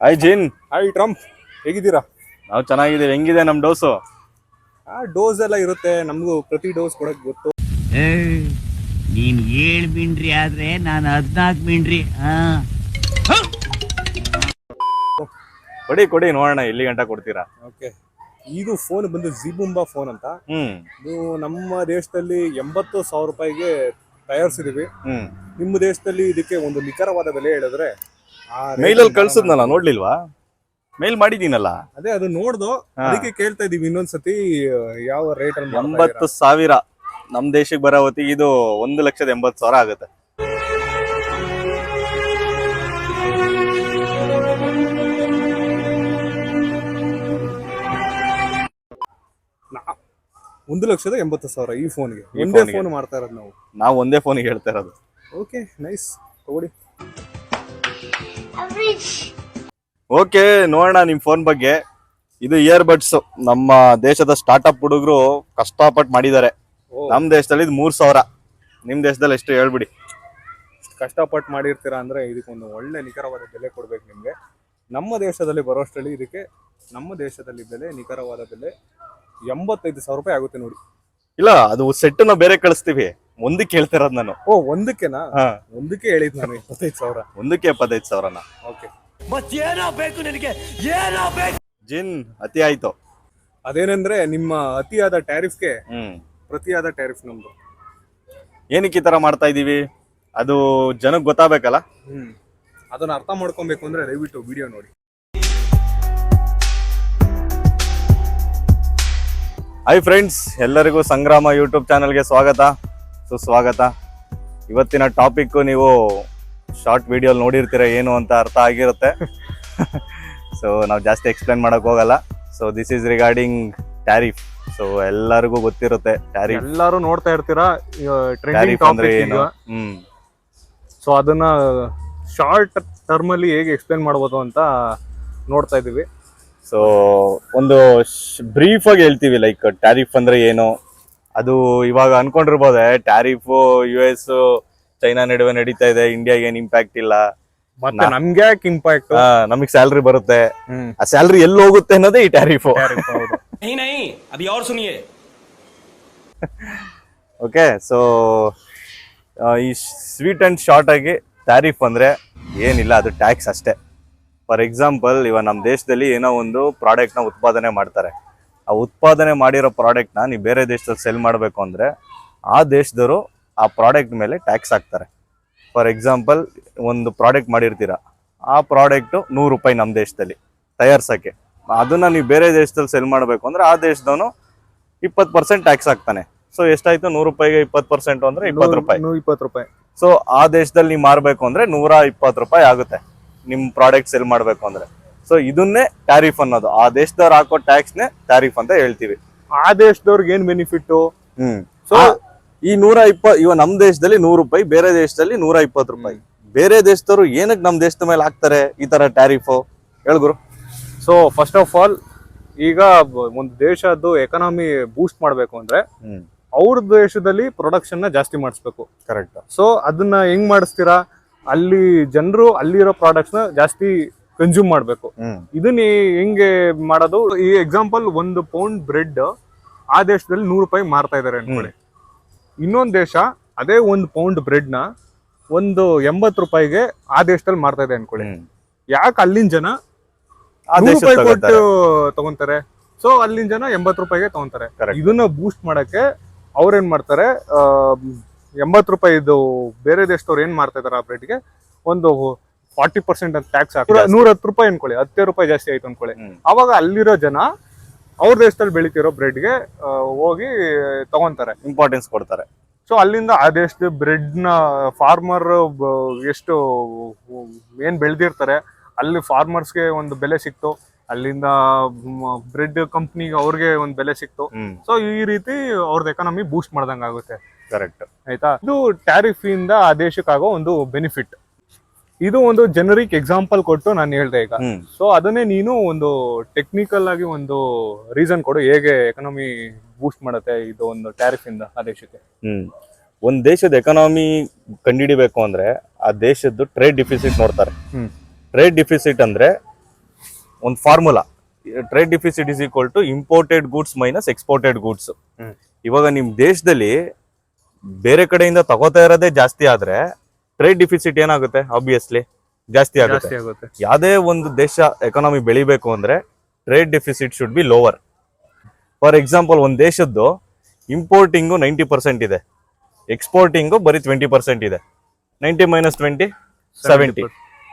Hi ಜಿನ್. Hi Trump, ಹೇಗಿದ್ದೀರಾ? ನಾವು ಚೆನ್ನಾಗಿದ್ದೀವಿ. ಹೆಂಗಿದೆ ನಮ್ ಡೋಸು? ಡೋಸ್ ಎಲ್ಲ ಇರುತ್ತೆ, ನಮಗೂ ಪ್ರತಿ ಡೋಸ್ ಕೊಡಕ್ ಗೊತ್ತು. ನೀನ್ 7 ಮಿಂಡ್ರಿ ಆದ್ರೆ ನಾನು 14 ಮಿಂಡ್ರಿ. ಕೊಡಿ ನೋಡೋಣ, ಎಲ್ಲಿ ಗಂಟ ಕೊಡ್ತೀರಾ? ಓಕೆ, ಇದು ಫೋನ್ ಬಂದು ಜಿಬುಂಬಾ ಫೋನ್ ಅಂತ. ಇದು ನಮ್ಮ ದೇಶದಲ್ಲಿ 80,000 ರೂಪಾಯಿಗೆ ತಯಾರಿಸಿದೀವಿ. ನಿಮ್ಮ ದೇಶದಲ್ಲಿ ಇದಕ್ಕೆ ಒಂದು ನಿಖರವಾದ ಬೆಲೆ ಹೇಳಿದ್ರೆ ಮೇಲಲ್ಲಿ ಕಳ್ಸದ್ನಲ್ಲ, ನೋಡ್ಲಿಲ್ವಾ? ಮೇಲ್ ಮಾಡಿದೀನಲ್ಲ. ಅದೇ ಅದು ನೋಡ್ದು, ಅದಕ್ಕೆ ಕೇಳ್ತಾ ಇದೀವಿ ಇನ್ನೊಂದ್ಸತಿ ಯಾವ ರೇಟ್ ಅಲ್ಲಿ. 80,000 ನಮ್ ದೇಶಕ್ಕೆ ಬರೋ ಹೊತ್ತಿಗೆ ಇದು 1,80,000 ಆಗುತ್ತೆ. $1,80,000 ಈ ಫೋನ್ಗೆ. ಒಂದೇ ಫೋನ್ ಮಾಡ್ತಾ ಇರೋದು ನಾವು ಒಂದೇ ಫೋನಿಗೆ ಹೇಳ್ತಾ ಇರೋದು. ಓಕೆ, ನೈಸ್, ತಗೊಳ್ಳಿ. ಓಕೆ, ನೋಡೋಣ ನಿಮ್ ಫೋನ್ ಬಗ್ಗೆ. ಇದು ಇಯರ್ ಬಡ್ಸ್ ನಮ್ಮ ದೇಶದ ಸ್ಟಾರ್ಟ್ಅಪ್ ಹುಡುಗರು ಕಷ್ಟಪಟ್ಟು ಮಾಡಿದ್ದಾರೆ. ನಮ್ ದೇಶದಲ್ಲಿ ಇದು 3,000. ನಿಮ್ ದೇಶದಲ್ಲಿ ಎಷ್ಟು ಹೇಳ್ಬಿಡಿ? ಕಷ್ಟಪಟ್ಟು ಮಾಡಿರ್ತೀರಾ ಅಂದ್ರೆ ಇದಕ್ಕೊಂದು ಒಳ್ಳೆ ನಿಖರವಾದ ಬೆಲೆ ಕೊಡ್ಬೇಕು ನಿಮ್ಗೆ. ನಮ್ಮ ದೇಶದಲ್ಲಿ ಬರೋಷ್ಟರಲ್ಲಿ ಇದಕ್ಕೆ ನಮ್ಮ ದೇಶದಲ್ಲಿ ಬೆಲೆ, ನಿಖರವಾದ ಬೆಲೆ 85,000 ರೂಪಾಯಿ ಆಗುತ್ತೆ ನೋಡಿ. ಇಲ್ಲ, ಅದು ಸೆಟ್ ನಾವು ಬೇರೆ ಕಳಿಸ್ತೀವಿ. ಒಂದಕ್ಕೆ ಹೇಳ್ತಿರೋದು ನಾನು. ಓ, ಒಂದಕ್ಕೆನಾ? ಒಂದಕ್ಕೆ ಹೇಳಿದ್ ನಾನು 25,000. ಒಂದಕ್ಕೆ 75,000. ಓಕೆ, ಮತ್ತೇನೋ ಬೇಕು ನಿನಗೆ? ಏನೋ ಬೇಕು? ಜಿನ್, ಅತಿ ಆಯ್ತು. ಅದೇನಂದ್ರೆ ನಿಮ್ಮ ಅತಿಯಾದ ಟ್ಯಾರಿಫ್ಗೆ ಪ್ರತಿಯಾದ ಟ್ಯಾರಿಫ್ ನಮ್ದು. ಏನಕ್ಕೆ ಈ ತರ ಮಾಡ್ತಾ ಇದೀವಿ ಅದು ಜನಕ್ಕೆ ಗೊತ್ತಾಗಬೇಕಲ್ಲ. ಅದನ್ನ ಅರ್ಥ ಮಾಡ್ಕೊಬೇಕು ಅಂದ್ರೆ ದಯವಿಟ್ಟು ವಿಡಿಯೋ ನೋಡಿ. ಹಾಯ್ ಫ್ರೆಂಡ್ಸ್, ಎಲ್ಲರಿಗೂ ಸಂಗ್ರಾಮ ಯೂಟ್ಯೂಬ್ ಚಾನಲ್ಗೆ ಸ್ವಾಗತ, ಸುಸ್ವಾಗತ. ಇವತ್ತಿನ ಟಾಪಿಕ್ ನೀವು ಶಾರ್ಟ್ ವಿಡಿಯೋ ನೋಡಿರ್ತೀರ, ಏನು ಅಂತ ಅರ್ಥ ಆಗಿರುತ್ತೆ. ಸೊ ನಾವು ಜಾಸ್ತಿ ಎಕ್ಸ್ಪ್ಲೇನ್ ಮಾಡಕ್ ಹೋಗಲ್ಲ. So this is regarding tariff. So ಎಲ್ಲರಿಗೂ ಗೊತ್ತಿರುತ್ತೆ ಟ್ಯಾರಿಫ್, ಎಲ್ಲರೂ ನೋಡ್ತಾ ಇರ್ತೀರಾ ಟ್ಯಾರಿಫ್ ಅಂದ್ರೆ ಏನು. ಸೊ ಅದನ್ನ ಶಾರ್ಟ್ ಟರ್ಮ್ ಅಲ್ಲಿ ಹೇಗೆ ಎಕ್ಸ್ಪ್ಲೇನ್ ಮಾಡ್ಬೋದು ಅಂತ ನೋಡ್ತಾ ಇದೀವಿ. ಸೊ ಒಂದು ಬ್ರೀಫ್ ಆಗಿ ಹೇಳ್ತೀವಿ, ಲೈಕ್ ಟ್ಯಾರಿಫ್ ಅಂದ್ರೆ ಏನು. ಅದು ಇವಾಗ ಅನ್ಕೊಂಡಿರ್ಬೋದೆ, ಟ್ಯಾರಿಫ್ US ಚೈನಾ ನಡುವೆ ನಡೀತಾ ಇದೆ, ಇಂಡಿಯಾಗೆ ಏನ್ ಇಂಪ್ಯಾಕ್ಟ್ ಇಲ್ಲ, ಮತ್ತೆ ನಮ್ಗೆ ಯಾಕೆ ಇಂಪ್ಯಾಕ್ಟ್, ನಮಗ್ ಸ್ಯಾಲ್ರಿ ಬರುತ್ತೆ, ಆ ಸ್ಯಾಲ್ರಿ ಎಲ್ಲಿ ಹೋಗುತ್ತೆ ಅನ್ನೋದೇ ಈ ಟ್ಯಾರಿಫ್. ಓಕೆ, ಸೊ ಈ ಸ್ವೀಟ್ ಅಂಡ್ ಶಾರ್ಟ್ ಆಗಿ ಟ್ಯಾರಿಫ್ ಅಂದ್ರೆ ಏನಿಲ್ಲ, ಅದು ಟ್ಯಾಕ್ಸ್ ಅಷ್ಟೇ. ಫಾರ್ ಎಕ್ಸಾಂಪಲ್, ಇವಾಗ ನಮ್ಮ ದೇಶದಲ್ಲಿ ಏನೋ ಒಂದು ಪ್ರಾಡಕ್ಟ್ನ ಉತ್ಪಾದನೆ ಮಾಡ್ತಾರೆ. ಆ ಉತ್ಪಾದನೆ ಮಾಡಿರೋ ಪ್ರಾಡಕ್ಟ್ನ ನೀವು ಬೇರೆ ದೇಶದಲ್ಲಿ ಸೆಲ್ ಮಾಡಬೇಕು ಅಂದರೆ ಆ ದೇಶದವರು ಆ ಪ್ರಾಡಕ್ಟ್ ಮೇಲೆ ಟ್ಯಾಕ್ಸ್ ಹಾಕ್ತಾರೆ. ಫಾರ್ ಎಕ್ಸಾಂಪಲ್, ಒಂದು ಪ್ರಾಡಕ್ಟ್ ಮಾಡಿರ್ತೀರ, ಆ ಪ್ರಾಡಕ್ಟು ₹100 ನಮ್ಮ ದೇಶದಲ್ಲಿ ತಯಾರಿಸೋಕ್ಕೆ. ಅದನ್ನು ನೀವು ಬೇರೆ ದೇಶದಲ್ಲಿ ಸೆಲ್ ಮಾಡಬೇಕು ಅಂದರೆ ಆ ದೇಶದವನು 20% ಟ್ಯಾಕ್ಸ್ ಹಾಕ್ತಾನೆ. ಸೊ ಎಷ್ಟಾಯ್ತು? ₹100ಗೆ 20% ಅಂದರೆ ₹20. ಸೊ ಆ ದೇಶದಲ್ಲಿ ನೀವು ಮಾರಬೇಕು ಅಂದರೆ ₹120 ಆಗುತ್ತೆ ನಿಮ್ಮ ಪ್ರಾಡಕ್ಟ್ ಸೆಲ್ ಮಾಡಬೇಕು ಅಂದರೆ. ಸೊ ಇದನ್ನೇ ಟ್ಯಾರಿಫ್ ಅನ್ನೋದು. ಆ ದೇಶದವ್ರು ಹಾಕೋ ಟ್ಯಾಕ್ಸ್ನೇ ಟ್ಯಾರಿಫ್ ಅಂತ ಹೇಳ್ತೀವಿ. ಆ ದೇಶದವ್ರಿಗೆ ಏನ್ ಬೆನಿಫಿಟ್? ಸೊ ಈ 120 ಇವ ನಮ್ಮ ದೇಶದಲ್ಲಿ ₹100, ಬೇರೆ ದೇಶದಲ್ಲಿ ₹120. ಬೇರೆ ದೇಶದವರು ಏನಕ್ಕೆ ನಮ್ಮ ದೇಶದ ಮೇಲೆ ಹಾಕ್ತಾರೆ ಈ ತರ ಟ್ಯಾರಿಫ್? ಹೇಳ್ಗುರು. ಸೊ ಫಸ್ಟ್ ಆಫ್ ಆಲ್, ಈಗ ಒಂದು ದೇಶದ್ದು ಎಕಾನಮಿ ಬೂಸ್ಟ್ ಮಾಡ್ಬೇಕು ಅಂದ್ರೆ ಅವ್ರ ದೇಶದಲ್ಲಿ ಪ್ರೊಡಕ್ಷನ್ ನ ಜಾಸ್ತಿ ಮಾಡಿಸ್ಬೇಕು. ಕರೆಕ್ಟ್. ಸೊ ಅದನ್ನ ಹೆಂಗ್ ಮಾಡಿಸ್ತೀರಾ? ಅಲ್ಲಿ ಜನರು ಅಲ್ಲಿರೋ ಪ್ರಾಡಕ್ಟ್ಸ್ ನ ಜಾಸ್ತಿ ಕನ್ಸ್ಯೂಮ್ ಮಾಡ್ಬೇಕು. ಇದನ್ನ ಹೆಂಗೆ ಮಾಡೋದು? ಈ ಎಕ್ಸಾಂಪಲ್, 1 ಪೌಂಡ್ ಬ್ರೆಡ್ ಆ ದೇಶದಲ್ಲಿ ₹100 ಮಾರ್ತಾ ಇದಾರೆ ಅನ್ಕೊಳ್ಳಿ. ಇನ್ನೊಂದು ದೇಶ ಅದೇ 1 ಪೌಂಡ್ ಬ್ರೆಡ್ ನ ಒಂದು ₹80ಗೆ ಆ ದೇಶದಲ್ಲಿ ಮಾರ್ತಾ ಇದೆ ಅನ್ಕೊಳ್ಳಿ. ಯಾಕೆ ಅಲ್ಲಿನ ಜನ ₹100 ಕೊಟ್ಟು ತಗೊಂತಾರೆ, ಸೊ ಅಲ್ಲಿನ ಜನ ₹80ಗೆ ತಗೊಂತಾರೆ. ಇದನ್ನ ಬೂಸ್ಟ್ ಮಾಡಕ್ಕೆ ಅವ್ರೇನ್ ಮಾಡ್ತಾರೆ, ₹80 ಬೇರೆ ದೇಶದವ್ರು ಏನ್ ಮಾಡ್ತಾ ಇದಾರೆ ಆ ಬ್ರೆಡ್ಗೆ ಒಂದು 40% ಅಂತ ಟ್ಯಾಕ್ಸ್ ಹಾಕಿ ₹110 ಅನ್ಕೊಳ್ಳಿ, ₹10 ಜಾಸ್ತಿ ಆಯ್ತು ಅನ್ಕೊಳ್ಳಿ. ಅವಾಗ ಅಲ್ಲಿರೋ ಜನ ಅವ್ರ ದೇಶದಲ್ಲಿ ಬೆಳಿತಿರೋ ಬ್ರೆಡ್ಗೆ ಹೋಗಿ ತಗೊಂತಾರೆ, ಇಂಪಾರ್ಟೆನ್ಸ್ ಕೊಡ್ತಾರೆ. ಸೊ ಅಲ್ಲಿಂದ ಆ ದೇಶದ ಬ್ರೆಡ್ ನ ಫಾರ್ಮರ್ ಎಷ್ಟು ಏನ್ ಬೆಳೆದಿರ್ತಾರೆ, ಅಲ್ಲಿ ಫಾರ್ಮರ್ಸ್ಗೆ ಒಂದು ಬೆಲೆ ಸಿಕ್ತು, ಅಲ್ಲಿಂದ ಬ್ರೆಡ್ ಕಂಪ್ನಿಗೆ ಅವ್ರಿಗೆ ಒಂದು ಬೆಲೆ ಸಿಕ್ತು. ಸೊ ಈ ರೀತಿ ಅವ್ರದ್ದು ಎಕಾನಮಿ ಬೂಸ್ಟ್ ಮಾಡ್ದಂಗ ಆಗುತ್ತೆ. ಕರೆಕ್ಟ್, ಆಯ್ತಾ? ಇದು ಟ್ಯಾರಿಫ್ ಇಂದ ಆ ದೇಶಕ್ಕಾಗೋ ಒಂದು ಬೆನಿಫಿಟ್. ಇದು ಒಂದು ಜನರಿಕ್ ಎಕ್ಸಾಂಪಲ್ ಕೊಟ್ಟು ನಾನು ಹೇಳ್ದೆ ಈಗ. ಸೊ ಅದನ್ನೇ ನೀನು ಒಂದು ಟೆಕ್ನಿಕಲ್ ಆಗಿ ಒಂದು ರೀಸನ್ ಕೊಡು, ಹೇಗೆ ಎಕನಾಮಿ ಬೂಸ್ಟ್ ಮಾಡುತ್ತೆ ಇದು ಒಂದು ಟ್ಯಾರಿಫ್ ಇಂದ ಆ ದೇಶಕ್ಕೆ. ಒಂದ್ ದೇಶದ ಎಕನಾಮಿ ಕಂಡುಹಿಡಿಬೇಕು ಅಂದ್ರೆ ಆ ದೇಶದ್ದು ಟ್ರೇಡ್ ಡಿಫಿಸಿಟ್ ನೋಡ್ತಾರೆ. ಟ್ರೇಡ್ ಡಿಫಿಸಿಟ್ ಅಂದ್ರೆ ಒಂದು formula, trade deficit is equal to imported goods minus exported goods. ಇವಾಗ ನಿಮ್ ದೇಶದಲ್ಲಿ ಬೇರೆ ಕಡೆಯಿಂದ ತಗೋತಾ ಇರೋದೇ ಜಾಸ್ತಿ ಆದ್ರೆ ಟ್ರೇಡ್ ಡಿಫಿಸಿಟ್ ಏನಾಗುತ್ತೆ? ಆಬ್ವಿಯಸ್ಲಿ ಜಾಸ್ತಿ ಆಗುತ್ತೆ. ಯಾವುದೇ ಒಂದು ದೇಶ ಎಕಾನಮಿ ಬೆಳಿಬೇಕು ಅಂದ್ರೆ trade deficit should be lower. For example, ಒಂದು ದೇಶದ್ದು ಇಂಪೋರ್ಟಿಂಗು 90% ಇದೆ, ಎಕ್ಸ್ಪೋರ್ಟಿಂಗು ಬರೀ 20% ಇದೆ. 90 - 20 70.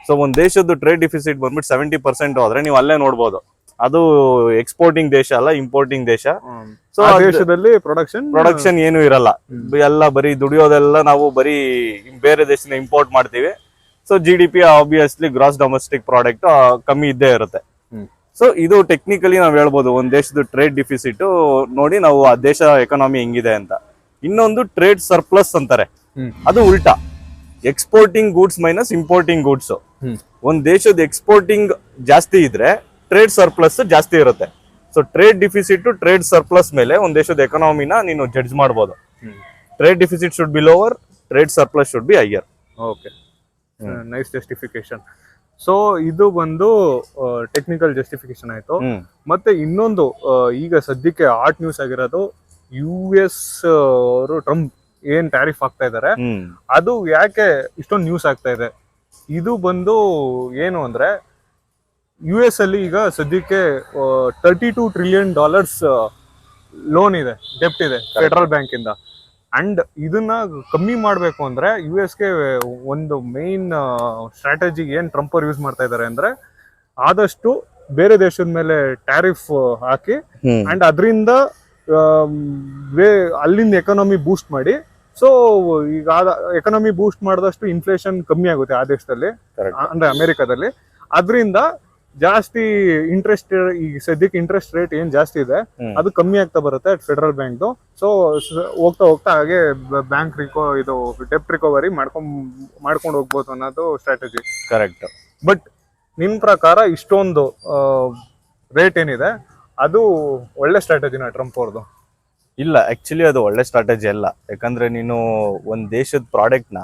ಸೊ ಒಂದು ದೇಶದ್ದು ಟ್ರೇಡ್ ಡಿಫಿಸಿಟ್ ಬಂದ್ಬಿಟ್ಟು 70% ಹೋದ್ರೆ ನೀವು ಅಲ್ಲೇ ನೋಡ್ಬೋದು ಅದು ಎಕ್ಸ್ಪೋರ್ಟಿಂಗ್ ದೇಶ ಅಲ್ಲ, ಇಂಪೋರ್ಟಿಂಗ್ ದೇಶ. ಸೊ ದೇಶದಲ್ಲಿ ಪ್ರೊಡಕ್ಷನ್ ಏನು ಇರಲ್ಲ, ಎಲ್ಲ ಬರೀ ದುಡಿಯೋದೆಲ್ಲ ನಾವು ಬರೀ ಬೇರೆ ದೇಶದಿಂದ ಇಂಪೋರ್ಟ್ ಮಾಡ್ತೀವಿ. So GDP obviously gross domestic product ಕಮ್ಮಿ ಇದ್ದೇ ಇರುತ್ತೆ. ಸೊ ಇದು ಟೆಕ್ನಿಕಲಿ ನಾವು ಹೇಳ್ಬೋದು ಒಂದ್ ದೇಶದ ಟ್ರೇಡ್ ಡಿಫಿಸಿಟ್ ನೋಡಿ ನಾವು ಆ ದೇಶ ಎಕಾನಮಿ ಹೆಂಗಿದೆ ಅಂತ. ಇನ್ನೊಂದು ಟ್ರೇಡ್ ಸರ್ಪ್ಲಸ್ ಅಂತಾರೆ, ಅದು ಉಲ್ಟಾ, exporting goods minus importing goods. ಒಂದ್ ದೇಶದ ಎಕ್ಸ್ಪೋರ್ಟಿಂಗ್ ಜಾಸ್ತಿ ಇದ್ರೆ ಟ್ರೇಡ್ ಸರ್ಪ್ಲಸ್ ಜಾಸ್ತಿ ಇರುತ್ತೆ. So trade deficit trade surplus ಮೇಲೆ ಒಂದ್ ದೇಶದ ಎಕಾನಮಿನ ನೀನು ಜಡ್ಜ್ ಮಾಡ್ಬೋದು. Trade deficit should be lower, trade surplus should be higher. Okay, nice justification. So ಇದು ಬಂದು ಟೆಕ್ನಿಕಲ್ ಜಸ್ಟಿಫಿಕೇಶನ್ ಆಯ್ತು. ಮತ್ತೆ ಇನ್ನೊಂದು ಈಗ ಸದ್ಯಕ್ಕೆ ಹಾಟ್ ನ್ಯೂಸ್ ಆಗಿರೋದು US ಅವರು ಟ್ರಂಪ್ ಏನ್ ಟ್ಯಾರಿಫ್ ಆಗ್ತಾ ಇದಾರೆ, ಅದು ಯಾಕೆ ಇಷ್ಟೊಂದು ನ್ಯೂಸ್ ಆಗ್ತಾ ಇದೆ? ಇದು ಬಂದು ಏನು ಅಂದ್ರೆ US ಅಲ್ಲಿ ಈಗ ಸದ್ಯಕ್ಕೆ $32 ಟ್ರಿಲಿಯನ್ ಲೋನ್ ಇದೆ, ಡೆಪ್ಟ್ ಇದೆ ಫೆಡರಲ್ ಬ್ಯಾಂಕ್ ಇಂದ. ಅಂಡ್ ಇದನ್ನ ಕಮ್ಮಿ ಮಾಡ್ಬೇಕು ಅಂದ್ರೆ US ಗೆ ಒಂದು ಮೇನ್ ಸ್ಟ್ರಾಟಜಿ ಏನ್ ಟ್ರಂಪ್ ಅವ್ರು ಯೂಸ್ ಮಾಡ್ತಾ ಇದಾರೆ ಅಂದ್ರೆ ಆದಷ್ಟು ಬೇರೆ ದೇಶದ ಮೇಲೆ ಟ್ಯಾರಿಫ್ ಹಾಕಿ ಅಂಡ್ ಅದರಿಂದ ಅಲ್ಲಿಂದ ಎಕಾನಮಿ ಬೂಸ್ಟ್ ಮಾಡಿ. ಸೊ ಈಗ ಎಕಾನಮಿ ಬೂಸ್ಟ್ ಮಾಡಿದಷ್ಟು ಇನ್ಫ್ಲೇಷನ್ ಕಮ್ಮಿ ಆಗುತ್ತೆ ಆ ದೇಶದಲ್ಲಿ, ಅಂದ್ರೆ ಅಮೆರಿಕದಲ್ಲಿ. ಅದರಿಂದ ಜಾಸ್ತಿ ಇಂಟ್ರೆಸ್ಟ್, ಈಗ ಸದ್ಯಕ್ಕೆ ಇಂಟ್ರೆಸ್ಟ್ ರೇಟ್ ಏನ್ ಜಾಸ್ತಿ ಇದೆ ಅದು ಕಮ್ಮಿ ಆಗ್ತಾ ಬರುತ್ತೆ ಫೆಡರಲ್ ಬ್ಯಾಂಕ್. ಸೊ ಹೋಗ್ತಾ ಹೋಗ್ತಾ ಹಾಗೆ ಬ್ಯಾಂಕ್ ಇದು ಡೆಪ್ಟ್ ರಿಕವರಿ ಮಾಡ್ಕೊಂಡು ಹೋಗ್ಬೋದು ಅನ್ನೋದು ಸ್ಟ್ರಾಟಜಿ. ಕರೆಕ್ಟ್. ಬಟ್ ನಿಮ್ ಪ್ರಕಾರ ಇಷ್ಟೊಂದು ರೇಟ್ ಏನಿದೆ ಅದು ಒಳ್ಳೆ ಸ್ಟ್ರಾಟಜಿನ ಟ್ರಂಪ್ ಅವ್ರದ್ದು? ಇಲ್ಲ, ಆಕ್ಚುಲಿ ಅದು ಒಳ್ಳೆ ಸ್ಟ್ರಾಟಜಿ ಅಲ್ಲ. ಯಾಕಂದ್ರೆ ನೀನು ಒಂದ್ ದೇಶದ ಪ್ರಾಡಕ್ಟ್ ನ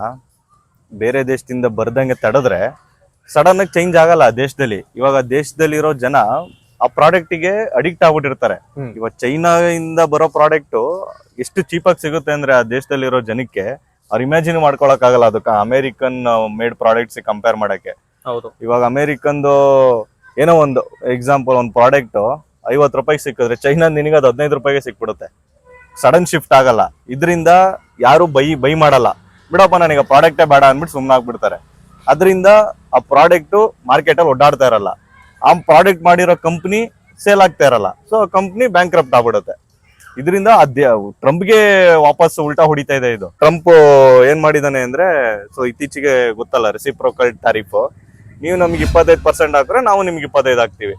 ಬೇರೆ ದೇಶದಿಂದ ಬರ್ದಂಗೆ ತಡೆದ್ರೆ ಸಡನ್ ಆಗಿ ಚೇಂಜ್ ಆಗಲ್ಲ ಆ ದೇಶದಲ್ಲಿ. ಇವಾಗ ದೇಶದಲ್ಲಿರೋ ಜನ ಆ ಪ್ರಾಡಕ್ಟಿಗೆ ಅಡಿಕ್ಟ್ ಆಗ್ಬಿಟ್ಟಿರ್ತಾರೆ. ಇವಾಗ ಚೈನಾ ಇಂದ ಬರೋ ಪ್ರಾಡಕ್ಟ್ ಎಷ್ಟು ಚೀಪಾಗಿ ಸಿಗುತ್ತೆ ಅಂದ್ರೆ ಆ ದೇಶದಲ್ಲಿರೋ ಜನಕ್ಕೆ ಅವ್ರು ಇಮ್ಯಾಜಿನ್ ಮಾಡ್ಕೊಳಕ್ ಆಗಲ್ಲ ಅದಕ್ಕೆ ಅಮೆರಿಕನ್ ಮೇಡ್ ಪ್ರಾಡಕ್ಟ್ಸ್ ಕಂಪೇರ್ ಮಾಡಕ್ಕೆ. ಹೌದು. ಇವಾಗ ಅಮೆರಿಕನ್ದು ಏನೋ ಒಂದು ಎಕ್ಸಾಂಪಲ್, ಒಂದು ಪ್ರಾಡಕ್ಟ್ 50 ರೂಪಾಯಿಗೆ ಸಿಕ್ಕಿದ್ರೆ ಚೈನಾ ನಿನಗೆ ಅದು 15 ರೂಪಾಯಿಗೆ ಸಿಕ್ಬಿಡುತ್ತೆ. ಸಡನ್ ಶಿಫ್ಟ್ ಆಗಲ್ಲ. ಇದರಿಂದ ಯಾರು ಬೈ ಮಾಡಲ್ಲ, ಬಿಡಪ್ಪ ನನಗೆ ಪ್ರಾಡಕ್ಟೇ ಬೇಡ ಅಂದ್ಬಿಟ್ಟು ಸುಮ್ಮನೆ ಆಗ್ಬಿಡ್ತಾರೆ. ಅದರಿಂದ ಆ ಪ್ರಾಡಕ್ಟ್ ಮಾರ್ಕೆಟ್ ಅಲ್ಲಿ ಓಡಾಡ್ತಾ ಇರಲ್ಲ, ಆ ಪ್ರಾಡಕ್ಟ್ ಮಾಡಿರೋ ಕಂಪ್ನಿ ಸೇಲ್ ಆಗ್ತಾ ಇರಲ್ಲ. ಸೊ ಕಂಪ್ನಿ ಬ್ಯಾಂಕ್ ಕ್ರಪ್ಟ್ ಆಗ್ಬಿಡುತ್ತೆ. ಇದರಿಂದ ಟ್ರಂಪ್ಗೆ ವಾಪಸ್ ಉಲ್ಟಾ ಹೊಡಿತಾ ಇದೆ ಇದು. ಟ್ರಂಪ್ ಏನ್ ಮಾಡಿದಾನೆ ಅಂದ್ರೆ, ಸೊ ಇತ್ತೀಚೆಗೆ ಗೊತ್ತಲ್ಲ ರೆಸಿಪ್ರೋಕಲ್ ಟ್ಯಾರಿಫ್, ನೀವು ನಮ್ಗೆ 25% ಹಾಕ್ರೆ ನಾವು ನಿಮ್ಗೆ 25 ಹಾಕ್ತಿವಿ,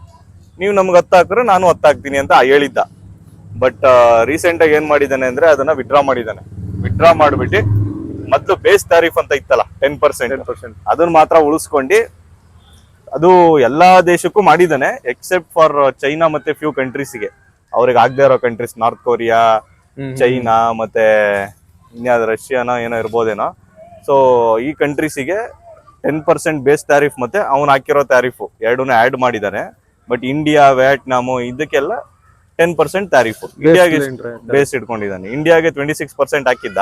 ನೀವು ನಮ್ಗೆ 10 ಹಾಕ್ರೆ ನಾನು 10 ಹಾಕ್ತೀನಿ ಅಂತ ಹೇಳಿದ್ದ. ಬಟ್ ರೀಸೆಂಟ್ ಆಗಿ ಏನ್ ಮಾಡಿದಾನೆ ಅಂದ್ರೆ ಅದನ್ನ ವಿಡ್ರಾ ಮಾಡಿದಾನೆ. ವಿಡ್ರಾ ಮಾಡ್ಬಿಟ್ಟು ಮೊದ್ಲು ಬೇಸ್ ಟ್ಯಾರಿಫ್ ಅಂತ ಇತ್ತಲ್ಲ 10%, ಅದನ್ನ ಮಾತ್ರ ಉಳಿಸ್ಕೊಂಡು ಅದು ಎಲ್ಲಾ ದೇಶಕ್ಕೂ ಮಾಡಿದಾನೆ ಎಕ್ಸೆಪ್ಟ್ ಫಾರ್ ಚೈನಾ ಮತ್ತೆ ಫ್ಯೂ ಕಂಟ್ರೀಸ್ಗೆ. ಅವ್ರಿಗೆ ಆಗದೆ ಇರೋ ಕಂಟ್ರೀಸ್ ನಾರ್ತ್ ಕೊರಿಯಾ, ಚೈನಾ ಮತ್ತೆ ಇನ್ಯಾವ್ದು ರಷ್ಯಾನ ಏನೋ ಇರ್ಬೋದೇನೋ. ಸೊ ಈ ಕಂಟ್ರೀಸಿಗೆ 10% ಬೇಸ್ ಟ್ಯಾರಿಫ್ ಮತ್ತೆ ಅವ್ನು ಹಾಕಿರೋ ಟ್ಯಾರಿಫ್ ಎರಡನ್ನೂ ಆಡ್ ಮಾಡಿದಾನೆ. ಬಟ್ ಇಂಡಿಯಾ, ವಿಯೆಟ್ನಾಮು ಇದಕ್ಕೆಲ್ಲ 10% ಟ್ಯಾರಿಫ್ ಇಂಡಿಯಾಗೆ ಬೇಸ್ ಇಟ್ಕೊಂಡಿದ್ದಾನೆ. ಇಂಡಿಯಾಗೆ 26% ಹಾಕಿದ್ದ.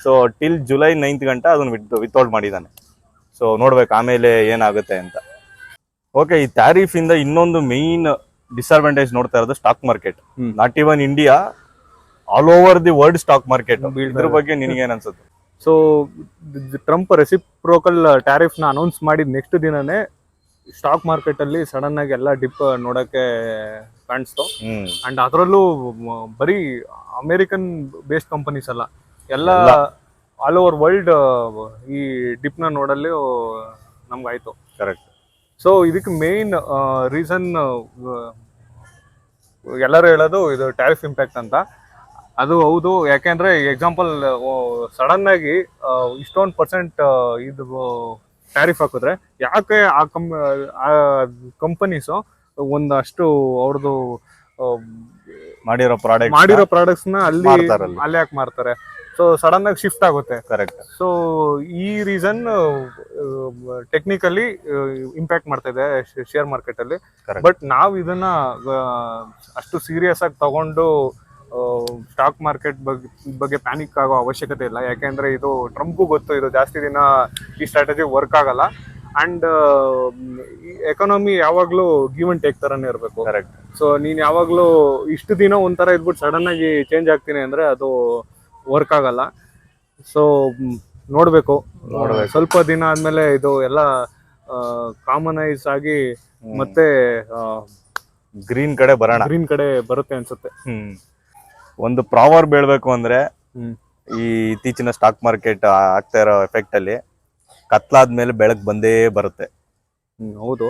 ಸೊ ಟಿಲ್ ಜುಲೈ 9th ಗಂಟ ಅದನ್ನ ವಿತ್ಹೋಲ್ಡ್ ಮಾಡಿದ್ದಾನೆ. ಸೊ ನೋಡ್ಬೇಕು ಆಮೇಲೆ ಏನಾಗುತ್ತೆ ಅಂತ. ಓಕೆ, ಈ ಟ್ಯಾರಿಫ್ ಇಂದ ಇನ್ನೊಂದು ಮೇನ್ ಡಿಸ್ಅಡ್ವಾಂಟೇಜ್ ನೋಡ್ತಾ ಇರೋದು stock market. Not even India, all over the world stock market. ಇದ್ರ ಬಗ್ಗೆ ನಿನಗೇನ್ ಅನ್ಸುತ್ತೆ? ಸೊ ಟ್ರಂಪ್ ರೆಸಿಪ್ರೋಕಲ್ ಟ್ಯಾರಿಫ್ ನ ಅನೌನ್ಸ್ ಮಾಡಿದ ನೆಕ್ಸ್ಟ್ ದಿನನೇ ಸ್ಟಾಕ್ ಮಾರ್ಕೆಟ್ ಅಲ್ಲಿ ಸಡನ್ ಆಗಿ ಎಲ್ಲ ಡಿಪ್ ನೋಡಕ್ಕೆ ಕಾಣಿಸ್ತು. ಅಂಡ್ ಅದರಲ್ಲೂ ಬರೀ ಅಮೆರಿಕನ್ ಬೇಸ್ಡ್ ಕಂಪನೀಸ್ ಅಲ್ಲ, ಎಲ್ಲ ಆಲ್ ಓವರ್ ವರ್ಲ್ಡ್ ಈ ಡಿಪ್ ನ ನೋಡಲು ನಮ್ಗಾಯ್ತು. ಕರೆಕ್ಟ್. ಸೊ ಇದಕ್ಕೆ ಮೇನ್ ರೀಸನ್ ಎಲ್ಲರೂ ಹೇಳೋದು ಇದು ಟ್ಯಾರಿಫ್ ಇಂಪ್ಯಾಕ್ಟ್ ಅಂತ. ಅದು ಹೌದು, ಯಾಕೆಂದ್ರೆ ಎಕ್ಸಾಂಪಲ್ ಸಡನ್ ಆಗಿ ಇಷ್ಟೊಂದು % ಇದು ಟ್ಯಾರಿಫ್ ಹಾಕಿದ್ರೆ ಯಾಕೆ ಆ ಕಂಪನೀಸು ಒಂದಷ್ಟು ಅವ್ರದ್ದು ಮಾಡಿರೋ ಪ್ರಾಡಕ್ಟ್ಸ್ ನ ಅಲ್ಲಿ ಯಾಕೆ ಮಾರ್ತಾರೆ? ಸೊ ಸಡನ್ ಆಗಿ ಶಿಫ್ಟ್ ಆಗುತ್ತೆ. ಕರೆಕ್ಟ್. ಸೊ ಈ ರೀಸನ್ ಟೆಕ್ನಿಕಲಿ ಇಂಪ್ಯಾಕ್ಟ್ ಮಾಡ್ತಾ ಇದೆ ಶೇರ್ ಮಾರ್ಕೆಟ್ ಅಲ್ಲಿ. Correct. ಬಟ್ ನಾವು ಇದನ್ನ ಅಷ್ಟು ಸೀರಿಯಸ್ ಆಗಿ ತಗೊಂಡು ಸ್ಟಾಕ್ ಮಾರ್ಕೆಟ್ ಬಗ್ಗೆ ಪ್ಯಾನಿಕ್ ಆಗೋ ಅವಶ್ಯಕತೆ ಇಲ್ಲ. ಯಾಕೆಂದ್ರೆ ಇದು ಟ್ರಂಪ್ಗೂ ಗೊತ್ತು ಇದು ಜಾಸ್ತಿ ದಿನ ಈ ಸ್ಟ್ರಾಟಜಿ ವರ್ಕ್ ಆಗಲ್ಲ. ಅಂಡ್ ಎಕಾನಮಿ ಯಾವಾಗ್ಲೂ ಗಿವ್ ಅಂಡ್ ಟೇಕ್ ತರನೇ ಇರಬೇಕು. ಕರೆಕ್ಟ್. ಸೊ ನೀನ್ ಯಾವಾಗ್ಲೂ ಇಷ್ಟು ದಿನ ಒಂಥರ ಇದ್ಬಿಟ್ಟು ಸಡನ್ ಆಗಿ ಚೇಂಜ್ ಆಗ್ತೀನಿ ಅಂದ್ರೆ ಅದು ವರ್ಕ್ ಆಗಲ್ಲ. ಸೊ ನೋಡ್ಬೇಕು ಸ್ವಲ್ಪ ದಿನ ಆದ್ಮೇಲೆ ಇದು ಎಲ್ಲ ಕಾಮನೈಸ್ ಆಗಿ ಮತ್ತೆ ಗ್ರೀನ್ ಕಡೆ ಬರೋಣ, ಗ್ರೀನ್ ಕಡೆ ಬರುತ್ತೆ ಅನ್ಸುತ್ತೆ. ಒಂದು ಪ್ರಾವರ್ಬ್ ಹೇಳ್ಬೇಕು ಅಂದ್ರೆ ಈ ಇತ್ತೀಚಿನ ಸ್ಟಾಕ್ ಮಾರ್ಕೆಟ್ ಆಗ್ತಾ ಇರೋ ಎಫೆಕ್ಟ್ ಅಲ್ಲಿ ಕತ್ಲಾದ್ಮೇಲೆ ಬೆಳಕ್ ಬಂದೇ ಬರುತ್ತೆ. ಹೌದು,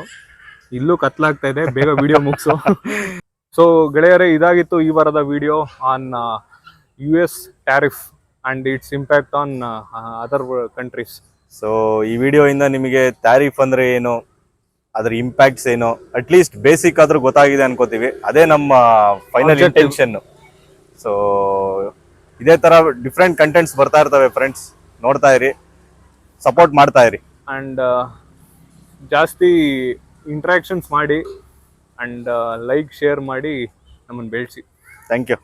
ಇಲ್ಲೂ ಕತ್ಲಾಗ್ತಾ ಇದೆ, ಬೇಗ ವಿಡಿಯೋ ಮುಗಿಸು. ಸೊ ಗೆಳೆಯರೇ, ಇದಾಗಿತ್ತು ಈ ವಾರದ video on US tariff and it's impact on other countries. So ಈ ವಿಡಿಯೋಯಿಂದ ನಿಮಗೆ ಟ್ಯಾರಿಫ್ ಅಂದ್ರೆ ಏನು, ಅದ್ರ ಇಂಪ್ಯಾಕ್ಟ್ಸ್ ಏನು, ಅಟ್ಲೀಸ್ಟ್ ಬೇಸಿಕ್ ಆದ್ರೂ ಗೊತ್ತಾಗಿದೆ ಅನ್ಕೋತೀವಿ. ಅದೇ ನಮ್ಮ ಫೈನಲ್ ಇಂಟೆನ್ಷನ್. ಸೊ ಇದೇ ತರ ಡಿಫ್ರೆಂಟ್ ಕಂಟೆಂಟ್ಸ್ ಬರ್ತಾ ಇರ್ತವೆ ಫ್ರೆಂಡ್ಸ್, ನೋಡ್ತಾ ಇರಿ, ಸಪೋರ್ಟ್ ಮಾಡ್ತಾ ಇರಿ. ಅಂಡ್ ಜಾಸ್ತಿ ಇಂಟ್ರಾಕ್ಷನ್ಸ್ ಮಾಡಿ ಅಂಡ್ ಲೈಕ್ ಶೇರ್ ಮಾಡಿ ನಮ್ಮನ್ನು ಬೆಳೆಸಿ. Thank you.